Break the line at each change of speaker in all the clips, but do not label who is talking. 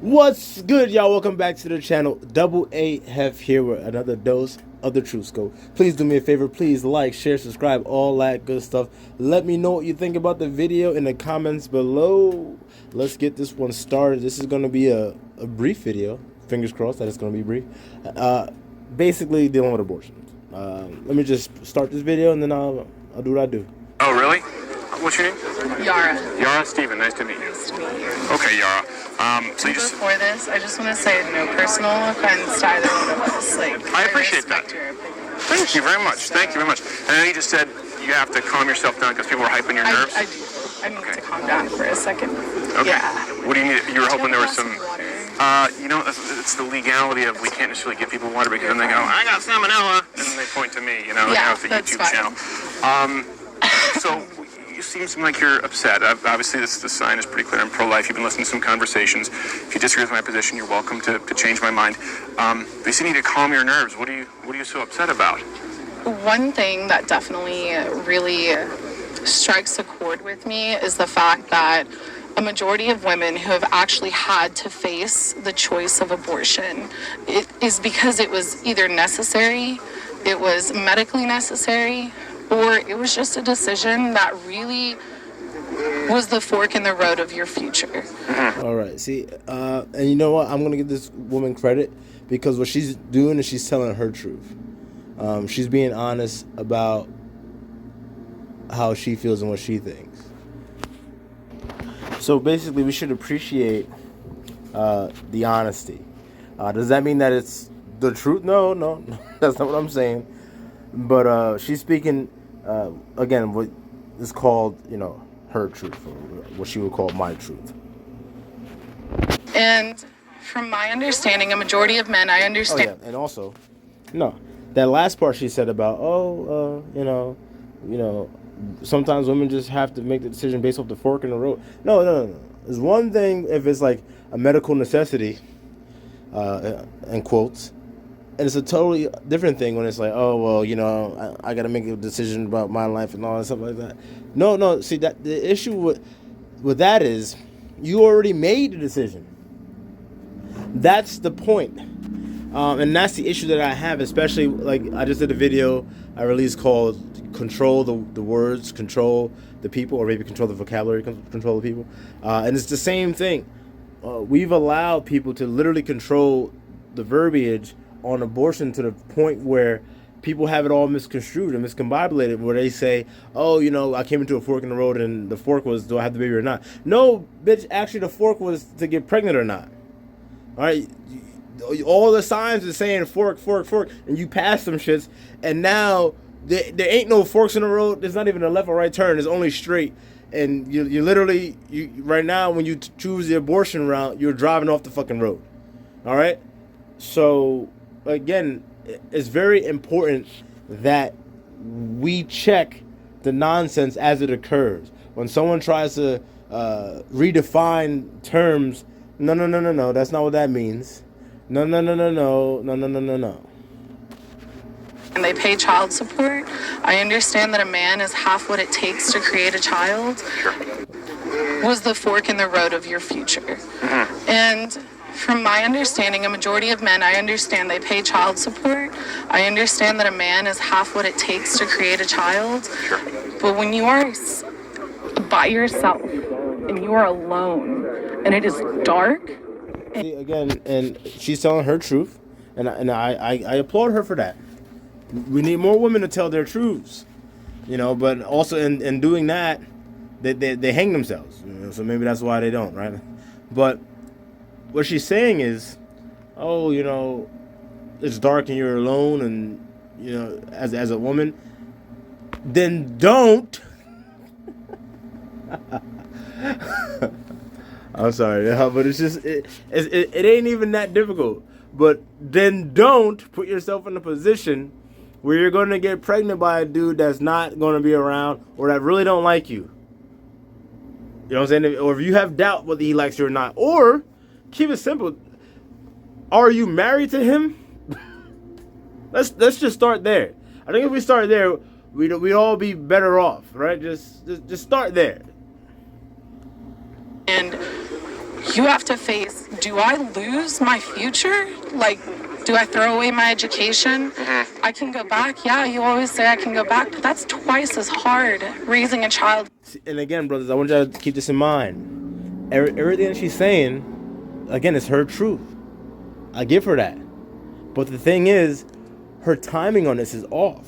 What's good, y'all? Welcome back to the channel. Double A Hef here with another dose of the Truth Scope. Please do me a favor. Please like, share, subscribe, all that good stuff. Let me know what you think about the video in the comments below. Let's get this one started. This is going to be a brief video. Fingers crossed that it's going to be brief. Basically dealing with abortion. Let me just start this video and then I'll do what I do.
Oh, really? What's your name?
Yara.
Yara Steven. Nice to meet you.
Nice to meet you.
Okay, Yara. So you just...
Before this, I just want to say no personal offense to either one of us.
I appreciate that. Thank you very much. Thank you very much. And then you just said you have to calm yourself down because people are hyping your nerves.
I do. I need to calm down for a second.
Okay.
Yeah.
What do you need? You were hoping there was some...
Water?
You know, it's the legality of we can't necessarily give people water because then they go, I got salmonella, and then they point to me,
Yeah,
with the
that's
YouTube
fine.
channel. So you seem like you're upset. Obviously, the sign is pretty clear. I'm pro-life. You've been listening to some conversations. If you disagree with my position, you're welcome to change my mind. But you still need to calm your nerves. What are you so upset about?
One thing that definitely really strikes a chord with me is the fact that a majority of women who have actually had to face the choice of abortion, it is because it was either necessary, it was medically necessary, or it was just a decision that really was the fork in the road of your future.
All right, see, and you know what? I'm gonna give this woman credit because what she's doing is she's telling her truth. She's being honest about how she feels and what she thinks. So basically, we should appreciate the honesty. Does that mean that it's the truth? No, that's not what I'm saying. But she's speaking again what is called, her truth, or what she would call my truth.
And from my understanding, a majority of men, I understand.
Oh yeah, and also, that last part she said about sometimes women just have to make the decision based off the fork in the road. No. There's one thing if it's like a medical necessity, in quotes, and it's a totally different thing when it's like, oh well, I got to make a decision about my life and all that stuff like that. No. See, that the issue with that is you already made the decision. That's the point. And that's the issue that I have, especially like I just did a video I released called Control the Words, Control the People, or maybe Control the Vocabulary, Control the People. And it's the same thing. We've allowed people to literally control the verbiage on abortion to the point where people have it all misconstrued and miscombobulated, where they say, oh, I came into a fork in the road and the fork was, do I have the baby or not? No, bitch, actually the fork was to get pregnant or not. All right? All the signs are saying fork, and you pass some shits, and now there ain't no forks in the road. There's not even a left or right turn. It's only straight. And you literally, right now, when you choose the abortion route, you're driving off the fucking road. All right? So, again, it's very important that we check the nonsense as it occurs. When someone tries to redefine terms, no, that's not what that means. No.
And they pay child support. I understand that a man is half what it takes to create a child. Was the fork in the road of your future. And from my understanding, a majority of men, I understand they pay child support. I understand that a man is half what it takes to create a child. But when you are by yourself and you are alone and it is dark.
See, again, and she's telling her truth, and I applaud her for that. We need more women to tell their truths, but also in doing that, they hang themselves. So maybe that's why they don't, right? But what she's saying is, oh, it's dark and you're alone, and as a woman, then don't. I'm sorry, but it's just it ain't even that difficult. But then don't put yourself in a position where you're going to get pregnant by a dude that's not going to be around or that really don't like you. You know what I'm saying? Or if you have doubt whether he likes you or not. Or keep it simple. Are you married to him? Let's just start there. I think if we start there, we'd all be better off, right? Just start there.
And you have to face, do I lose my future? Like, do I throw away my education? I can go back. Yeah, you always say I can go back, but that's twice as hard raising a child.
And again, brothers, I want y'all to keep this in mind. Everything that she's saying, again, it's her truth. I give her that. But the thing is, her timing on this is off.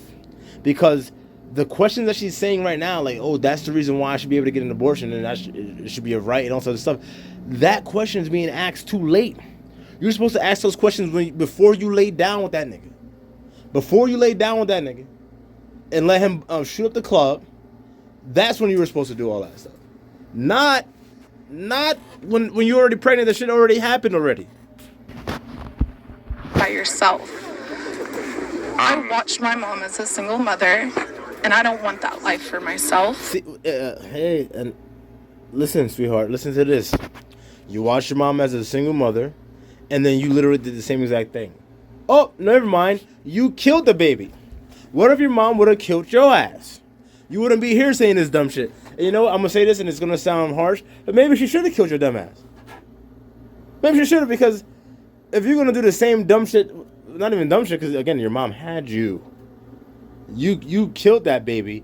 Because the questions that she's saying right now, like, oh, that's the reason why I should be able to get an abortion and it should be a right and all sorts of stuff. That question is being asked too late. You're supposed to ask those questions before you lay down with that nigga. Before you lay down with that nigga and let him shoot up the club, that's when you were supposed to do all that stuff. Not when you're already pregnant, that shit already happened already.
By yourself. I watched my mom as a single mother, and I don't want that life for myself.
See, hey, and listen, sweetheart, listen to this. You watched your mom as a single mother, and then you literally did the same exact thing. Oh, never mind. You killed the baby. What if your mom would have killed your ass? You wouldn't be here saying this dumb shit. And you know what? I'm going to say this, and it's going to sound harsh, but maybe she should have killed your dumb ass. Maybe she should have, because if you're going to do the same dumb shit, not even dumb shit, because, again, your mom had you. You killed that baby,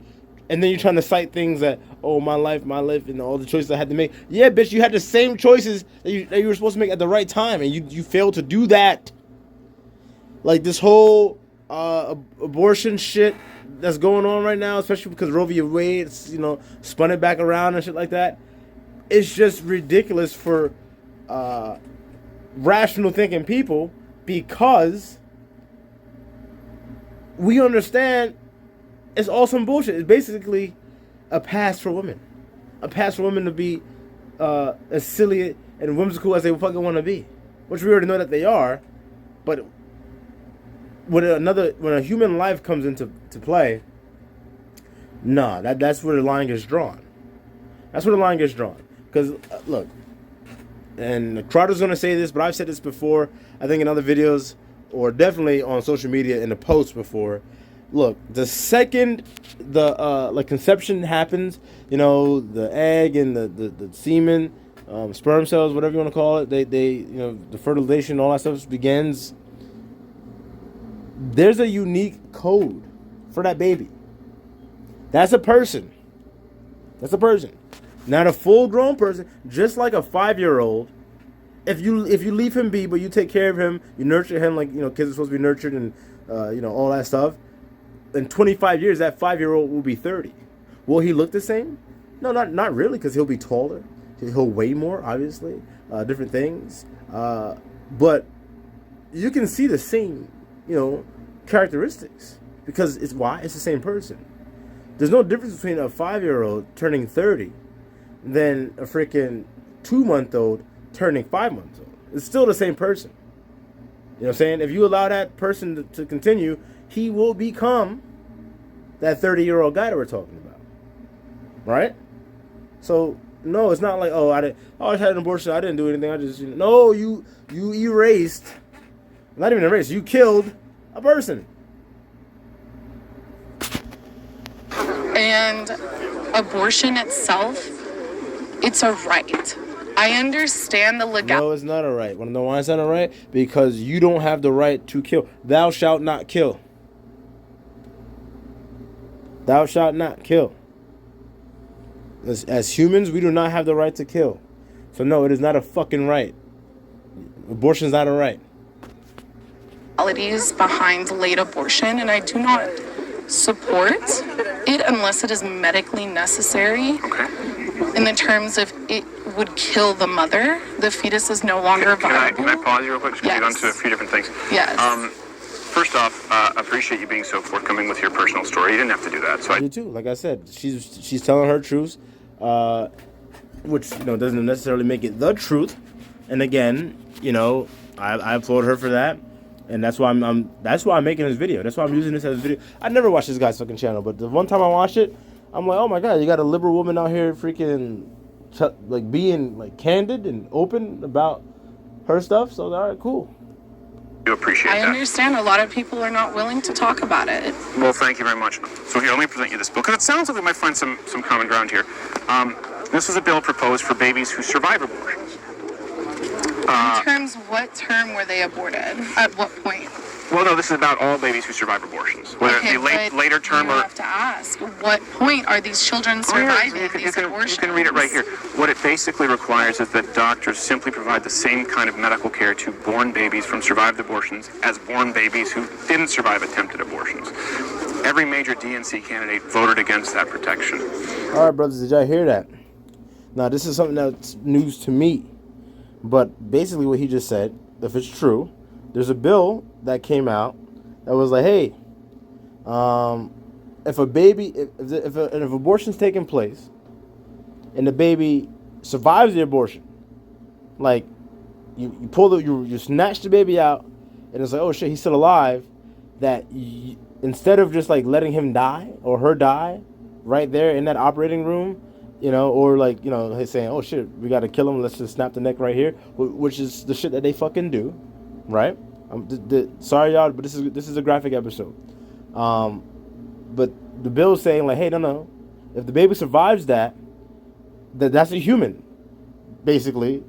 and then you're trying to cite things that, oh, my life, and all the choices I had to make. Yeah, bitch, you had the same choices that you were supposed to make at the right time, and you failed to do that. Like, this whole abortion shit that's going on right now, especially because Roe v. Wade, spun it back around and shit like that. It's just ridiculous for rational thinking people, because we understand it's all some bullshit. It's basically a pass for women. A pass for women to be as silly and whimsical as they fucking want to be. Which we already know that they are. But when a human life comes into play, nah, that's where the line gets drawn. That's where the line gets drawn. Because, look, and Crowder's going to say this, but I've said this before, I think in other videos, or definitely on social media in a post before. Look, the second the conception happens, the egg and the semen, sperm cells, whatever you want to call it, they the fertilization, all that stuff begins. There's a unique code for that baby. That's a person. That's a person. Not a full-grown person, just like a 5-year-old. If you leave him be, but you take care of him, you nurture him like kids are supposed to be nurtured, and all that stuff. In 25 years, that 5-year-old will be 30. Will he look the same? No, not really, because he'll be taller. He'll weigh more, obviously. Different things. But you can see the same, characteristics, because it's the same person. There's no difference between a 5-year-old turning 30 than a freaking 2-month-old turning 5 months old. It's still the same person. You know what I'm saying? If you allow that person to continue, he will become that 30-year-old guy that we're talking about. Right? So, no, it's not like, I just had an abortion, I didn't do anything, I just, no, you erased, not even erased, you killed a person.
And abortion itself, it's a right. I understand the legality.
No, it's not a right. Want to know why it's not a right? Because you don't have the right to kill. Thou shalt not kill. Thou shalt not kill. As humans, we do not have the right to kill. So no, it is not a fucking right. Abortion is not a right.
Behind late abortion, and I do not support it unless it is medically necessary.
Okay.
In the terms of it would kill the mother, the fetus is no longer viable.
Can I pause you real quick? Just
Yes.
get onto a few different things.
Yes.
First off, I appreciate you being so forthcoming with your personal story. You didn't have to do that. So
I do too. Like I said, she's telling her truth, which doesn't necessarily make it the truth. And again, I applaud her for that. And that's why I'm making this video. That's why I'm using this as a video. I never watched this guy's fucking channel, but the one time I watched it, I'm like, oh my god, you got a liberal woman out here freaking being like candid and open about her stuff. So all right, cool.
You appreciate that.
I understand a lot of people are not willing to talk about it.
Well, thank you very much. So here, let me present you this bill, because it sounds like we might find some common ground here. This is a bill proposed for babies who survive abortions.
In terms, what term were they aborted? At what point?
Well, no, this is about all babies who survive abortions, whether it be later term
you
or.
have to ask, what point are these children surviving these abortions?
You can read it right here. What it basically requires is that doctors simply provide the same kind of medical care to born babies from survived abortions as born babies who didn't survive attempted abortions. Every major DNC candidate voted against that protection.
All right, brothers, did y'all hear that? Now, this is something that's news to me. But basically what he just said, if it's true, there's a bill that came out that was like, hey, if a baby, if abortion's taking place and the baby survives the abortion, like you pull you snatch the baby out and it's like, oh shit, he's still alive, that instead of just like letting him die or her die right there in that operating room, you know, or like, you know, saying, oh shit, we got to kill him, let's just snap the neck right here, which is the shit that they fucking do, right? Sorry y'all, but this is a graphic episode. But the bill's saying like, hey, no, if the baby survives that's a human, basically,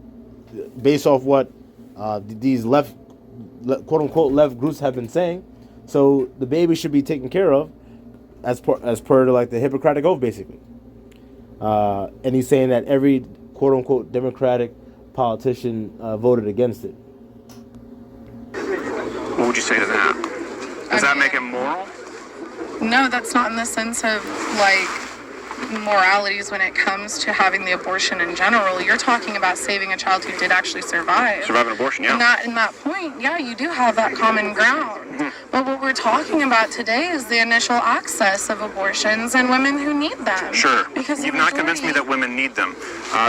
based off what these quote unquote left groups have been saying. So the baby should be taken care of as per like the Hippocratic Oath, basically. And he's saying that every quote unquote Democratic politician voted against it.
What would you say to that? Does that make him moral?
No, that's not in the sense of like moralities when it comes to having the abortion in general. You're talking about saving a child who did actually survive.
Survive an abortion, yeah.
And in that point, yeah, you do have that common ground. Mm-hmm. But what we're talking about today is the initial access of abortions and women who need them.
Sure.
Because
you've not convinced me that women need them.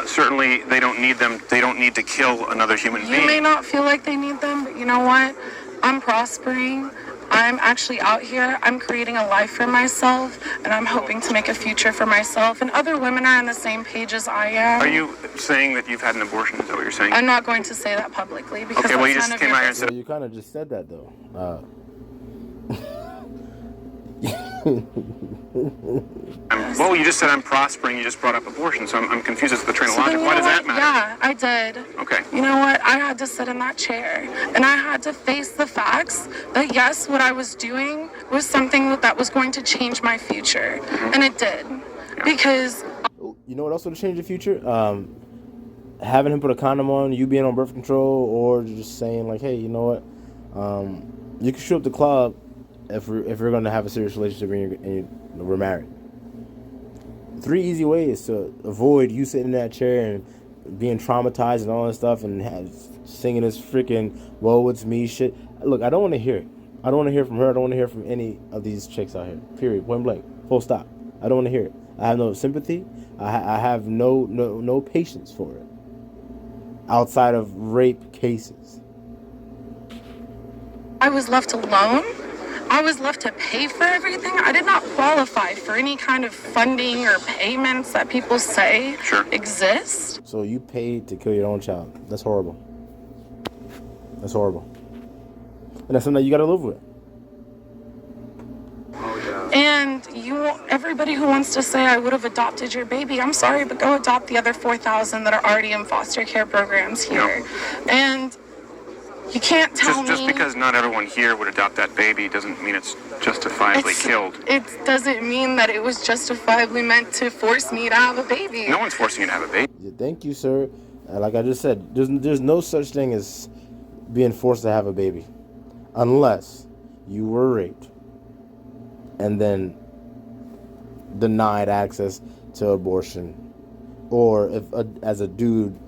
Certainly, they don't need them. They don't need to kill another human being.
You may not feel like they need them, but you know what? I'm prospering. I'm actually out here. I'm creating a life for myself, and I'm hoping to make a future for myself. And other women are on the same page as I am.
Are you saying that you've had an abortion? Is that what you're saying?
I'm not going to say that publicly because
okay, well, you
that's
just
none
came
of
out
your
here and said.
You kind of just said that though.
Well, you just said I'm prospering. You just brought up abortion, so I'm confused as to the train of logic. Why does that matter?
Yeah, I did.
Okay.
You know what? I had to sit in that chair, and I had to face the facts that yes, what I was doing was something that was going to change my future, and it did. Yeah. Because
you know what else would have changed the future? Having him put a condom on, you being on birth control, or just saying like, hey, you know what? You can show up the club if we're going to have a serious relationship and we're married. 3 easy ways to avoid you sitting in that chair and being traumatized and all that stuff and singing this freaking woe it's me shit. Look, I don't want to hear it. I don't want to hear from her. I don't want to hear from any of these chicks out here. Period. Point blank. Full stop. I don't want to hear it. I have no sympathy. I have no patience for it. Outside of rape cases.
I was left alone. I was left to pay for everything. I did not qualify for any kind of funding or payments that people say exist.
So you paid to kill your own child. That's horrible. That's horrible. And that's something that you got to live with.
And everybody who wants to say I would have adopted your baby, I'm sorry, but go adopt the other 4,000 that are already in foster care programs here. No. And you can't tell me...
Just because not everyone here would adopt that baby doesn't mean it's justifiably killed.
It doesn't mean that it was justifiably meant to force me to have a baby.
No one's forcing you to have a baby.
Thank you, sir. Like I just said, there's no such thing as being forced to have a baby. Unless you were raped and then denied access to abortion. Or if, as a dude,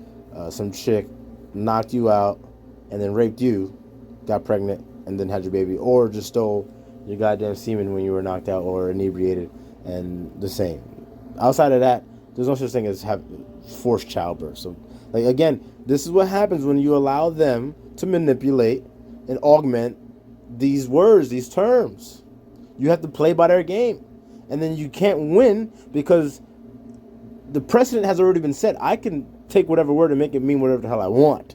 some chick knocked you out and then raped you, got pregnant, and then had your baby, or just stole your goddamn semen when you were knocked out or inebriated, and the same. Outside of that, there's no such thing as have forced childbirth. So, like, again, this is what happens when you allow them to manipulate and augment these words, these terms. You have to play by their game, and then you can't win because the precedent has already been set. I can take whatever word and make it mean whatever the hell I want.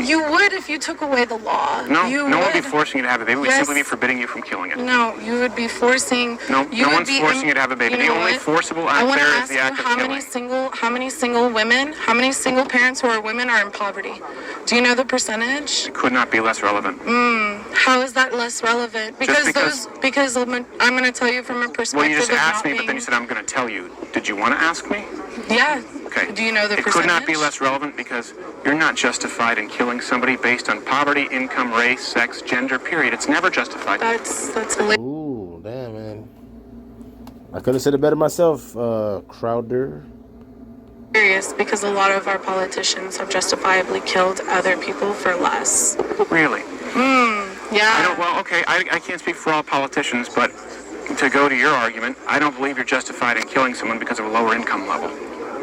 You would if you took away the law.
No,
you
no one would be
would.
forcing you to have a baby. We'd
Yes.
simply be forbidding you from killing it.
No, you would be forcing.
No,
you
no
would
one's
be
forcing you to have a baby.
You
The
know
only
what?
forcible
I
act
want to
there is
ask
the
you
act of
how many single women, how many single parents who are women are in poverty? Do you know the percentage?
It could not be less relevant.
How is that less relevant? Because
because-
I'm going to tell you from a perspective
Well, you just
of
asked
not
me, but then you said I'm going to tell you. Did you want to ask me?
Yeah.
Okay.
Do you know the
It
percentage?
could not be less relevant because you're not justified in killing somebody based on poverty, income, race, sex, gender, period. It's never justified.
That's
Ooh, damn, man. I could have said it better myself, Crowder.
hilarious because a lot of our politicians have justifiably killed other people for less.
Really?
Yeah.
Well, okay, I can't speak for all politicians, but to go to your argument, I don't believe you're justified in killing someone because of a lower income level.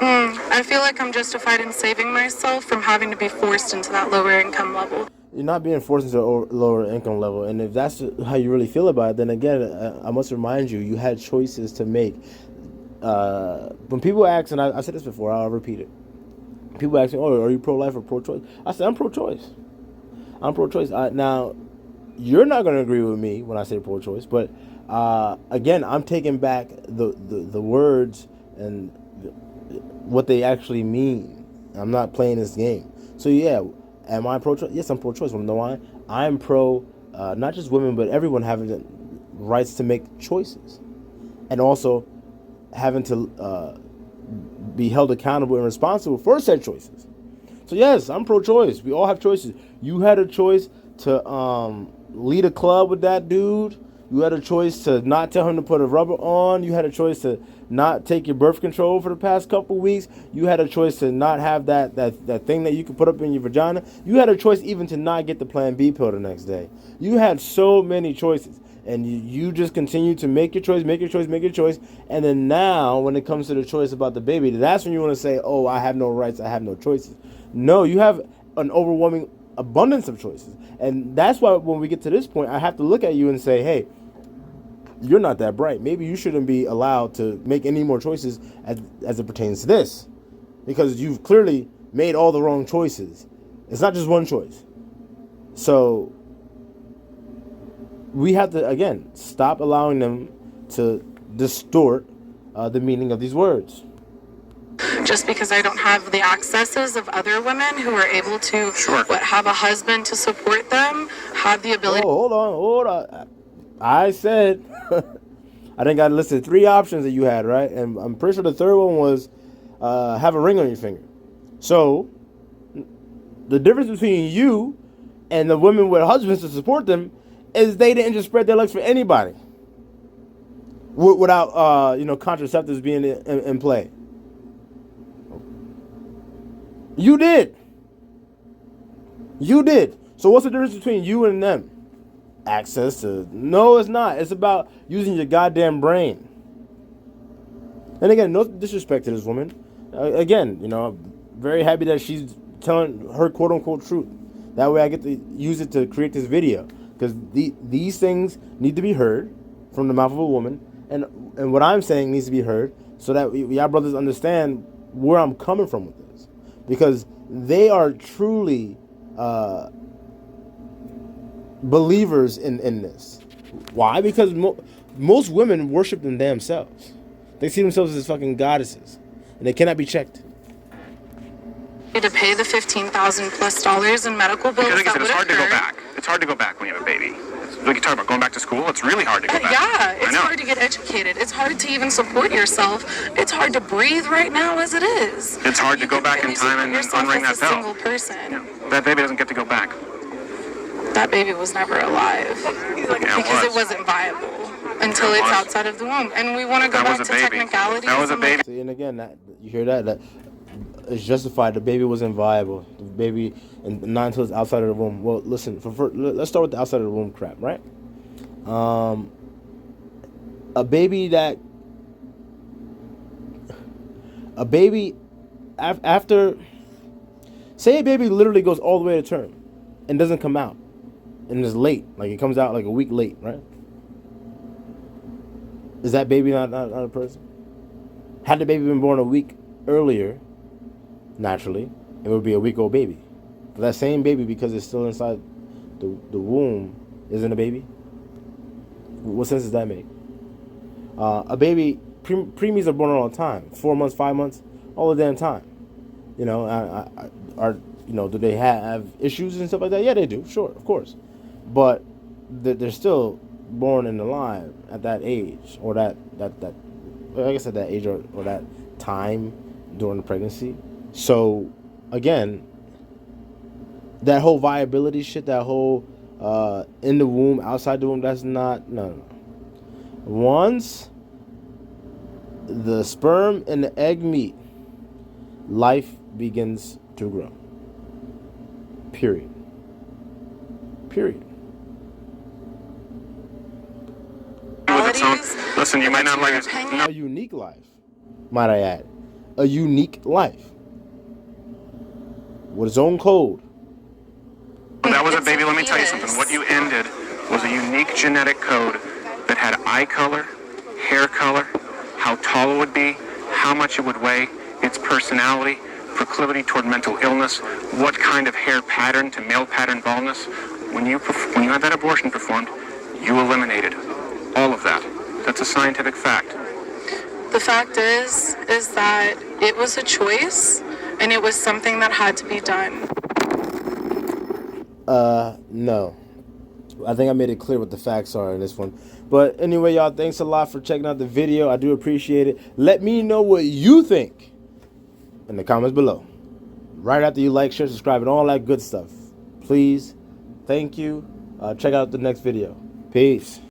I feel like I'm justified in saving myself from having to be forced into that lower income level.
You're not being forced into a lower income level, and if that's how you really feel about it, then again, I must remind you, you had choices to make. When people ask, and I said this before, I'll repeat it. People ask me, "Oh, are you pro-life or pro-choice?" I said, "I'm pro-choice. I'm pro-choice." Now, you're not going to agree with me when I say pro-choice, but again, I'm taking back the words and what they actually mean. I'm not playing this game. So yeah, am I pro-choice? Yes, I'm pro-choice. Want to know why? I'm pro, not just women, but everyone having the rights to make choices, and also having to be held accountable and responsible for said choices. So yes, I'm pro-choice. We all have choices. You had a choice to lead a club with that dude. You had a choice to not tell him to put a rubber on. You had a choice to not take your birth control for the past couple weeks. You had a choice to not have that thing that you could put up in your vagina. You had a choice even to not get the Plan B pill the next day. You had so many choices. And you just continue to make your choice, and then now, when it comes to the choice about the baby, that's when you want to say, "Oh, I have no rights, I have no choices." No, you have an overwhelming abundance of choices, and that's why when we get to this point, I have to look at you and say, "Hey, you're not that bright. Maybe you shouldn't be allowed to make any more choices as it pertains to this, because you've clearly made all the wrong choices. It's not just one choice." So we have to, again, stop allowing them to distort the meaning of these words.
Just because I don't have the accesses of other women who are able to have a husband to support them, have the ability.
Oh, hold on. I said I think I listed 3 options that you had, right? And I'm pretty sure the third one was have a ring on your finger. So the difference between you and the women with husbands to support them is they didn't just spread their legs for anybody without contraceptives being in play. You did. So what's the difference between you and them? Access to... No, it's not. It's about using your goddamn brain. And again, no disrespect to this woman. Again, I'm very happy that she's telling her quote-unquote truth. That way I get to use it to create this video. Because these things need to be heard from the mouth of a woman. And what I'm saying needs to be heard so that y'all brothers understand where I'm coming from with this. Because they are truly believers in this. Why? Because most women worship them damn selves. They see themselves as fucking goddesses. And they cannot be checked.
To pay the $15,000+ in medical bills.
Because like I said,
that
it's hard to go
occur.
back. It's hard to go back when you have a baby. Like you talk about going back to school, it's really hard to go back.
Yeah,
I
it's
know.
hard to get educated. It's hard to even support yourself. It's hard to breathe right now as it is.
It's hard to
You
go
can
back in
barely
time
support
and
yourself
unring
as
that
a
bell.
single person.
Yeah. That baby doesn't get to go back.
That baby was never alive because it wasn't viable until it's outside of the womb. And we want to go
That
back
was
to
a baby.
technicalities.
That was a
and
baby.
See, and again, you hear that it's justified. The baby wasn't viable. The baby, and not until it's outside of the womb. Well, listen, let's start with the outside of the womb crap, right? A baby after, say a baby literally goes all the way to term and doesn't come out and is late, like it comes out like a week late, right? Is that baby not a person? Had the baby been born a week earlier, naturally, it would be a week-old baby. That same baby, because it's still inside the womb, isn't a baby. What sense does that make? A baby, preemies are born all the time. 4 months, 5 months, all the damn time. You know, do they have issues and stuff like that? Yeah, they do. Sure, of course. But they're still born and alive at that age, or that I guess at that age or that time during the pregnancy. So again, that whole viability shit, that whole in the womb, outside the womb, that's not, no. Once the sperm and the egg meet, life begins to grow. Period.
With its own, listen, you might not like it. No.
A unique life, might I add. A unique life. With its own code.
That was a baby. Let me tell you something. What you ended was a unique genetic code that had eye color, hair color, how tall it would be, how much it would weigh, its personality, proclivity toward mental illness, what kind of hair pattern to male pattern baldness. When you had that abortion performed, you eliminated all of that. That's a scientific fact.
The fact is that it was a choice, and it was something that had to be done.
No. I think I made it clear what the facts are in this one. But anyway, y'all, thanks a lot for checking out the video. I do appreciate it. Let me know what you think in the comments below. Right after you like, share, subscribe, and all that good stuff. Please. Thank you. Check out the next video. Peace.